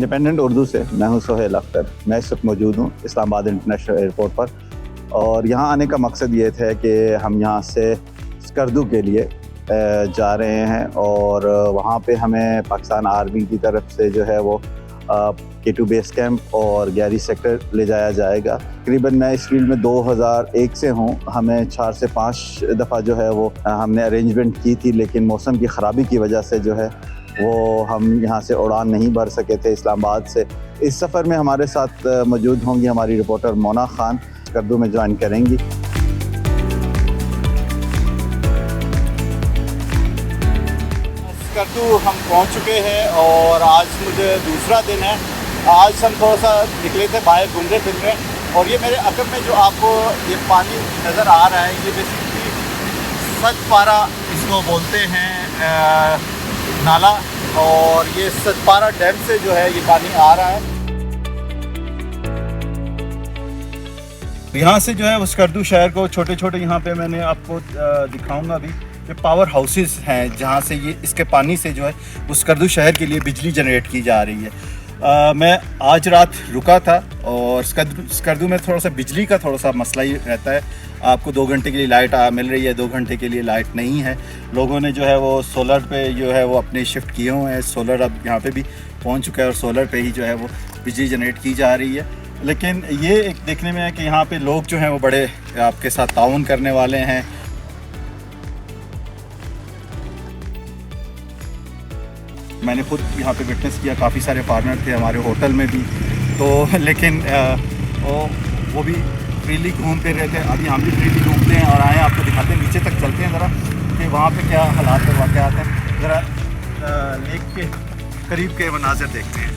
Independent Urdu से मैं हूं सोहेल अख्तर। मैं इस वक्त मौजूद हूं इस्लामाबाद इंटरनेशनल एयरपोर्ट पर और यहाँ आने का मकसद ये था कि हम यहाँ से स्कर्दू के लिए जा रहे हैं और वहाँ पे हमें पाकिस्तान आर्मी की तरफ से जो है वो K2 बेस कैंप और गैरी सेक्टर ले जाया जाएगा। तकरीबन मैं इस फील्ड में 2001 से हूँ। हमें 4 से 5 दफ़ा जो है वो हमने अरेंजमेंट की थी, लेकिन मौसम की ख़राबी की वजह से जो है वो हम यहाँ से उड़ान नहीं भर सके थे इस्लामाबाद से। इस सफ़र में हमारे साथ मौजूद होंगी हमारी रिपोर्टर मोना खान, स्कर्दू में ज्वाइन करेंगी। स्कर्दू हम पहुँच चुके हैं और आज मुझे दूसरा दिन है। आज हम थोड़ा सा निकले थे बाहर घूमने फिरने और ये मेरे अकब में जो आपको ये पानी नज़र आ रहा है, ये बेसिकली सतपारा इसको बोलते हैं नाला, और ये सतपारा डैम से जो है ये पानी आ रहा है। यहाँ से जो है वो स्कर्दू शहर को छोटे छोटे यहाँ पे मैंने आपको दिखाऊंगा अभी, ये पावर हाउसेस हैं जहाँ से ये इसके पानी से जो है वो स्कर्दू शहर के लिए बिजली जनरेट की जा रही है। मैं आज रात रुका था और स्कर्दू में थोड़ा सा बिजली का थोड़ा सा मसला ही रहता है। आपको 2 घंटे के लिए लाइट मिल रही है, 2 घंटे के लिए लाइट नहीं है। लोगों ने जो है वो सोलर पे जो है वो अपने शिफ्ट किए हुए हैं। सोलर अब यहाँ पे भी पहुँच चुका है और सोलर पे ही जो है वो बिजली जनरेट की जा रही है। लेकिन ये एक देखने में है कि यहाँ पे लोग जो हैं वो बड़े आपके साथ ताउन करने वाले हैं। मैंने खुद यहाँ पे विटनेस किया, काफ़ी सारे पार्टनर थे हमारे होटल में भी, तो लेकिन वो भी फ्रीली घूमते रहते हैं। अभी हम भी फ्रीली घूमते हैं और आए आपको दिखाते हैं, नीचे तक चलते हैं ज़रा कि वहाँ पे क्या हालात और वाक़यात हैं। ज़रा लेक के करीब के मनाज़र देखते हैं।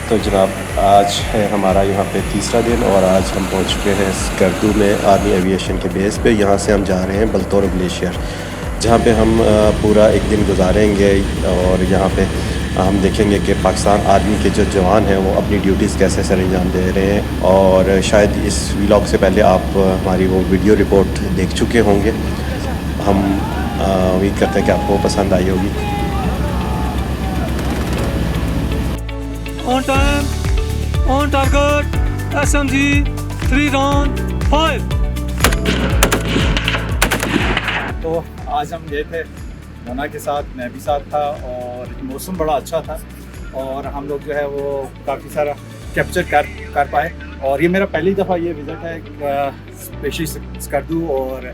तो जनाब, आज है हमारा यहाँ पे तीसरा दिन और आज हम पहुँच चुके हैं स्कर्दू में आर्मी एविएशन के बेस पे। यहाँ से हम जा रहे हैं बलतौर ग्लेशियर, जहाँ पे हम पूरा एक दिन गुजारेंगे और यहाँ पे हम देखेंगे कि पाकिस्तान आर्मी के जो जवान हैं वो अपनी ड्यूटीज़ कैसे सर अंजाम दे रहे हैं। और शायद इस व्लॉग से पहले आप हमारी वो वीडियो रिपोर्ट देख चुके होंगे। हम उम्मीद करते हैं कि आपको पसंद आई होगी। On time, on target, SMG, 3 round, fire! तो आज हम गए थे मोना के साथ, मैं भी साथ था और मौसम बड़ा अच्छा था और हम लोग जो है वो काफ़ी सारा कैप्चर कर पाए। और ये मेरा पहली दफ़ा ये विज़िट है स्पेशली स्कर्दू और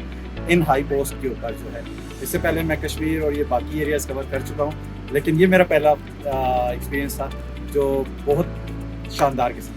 इन हाई पोस्ट के ऊपर जो है। इससे पहले मैं कश्मीर और ये बाकी एरियाज़ कवर कर चुका हूँ, लेकिन ये मेरा पहला एक्सपीरियंस था जो बहुत शानदार किस्म।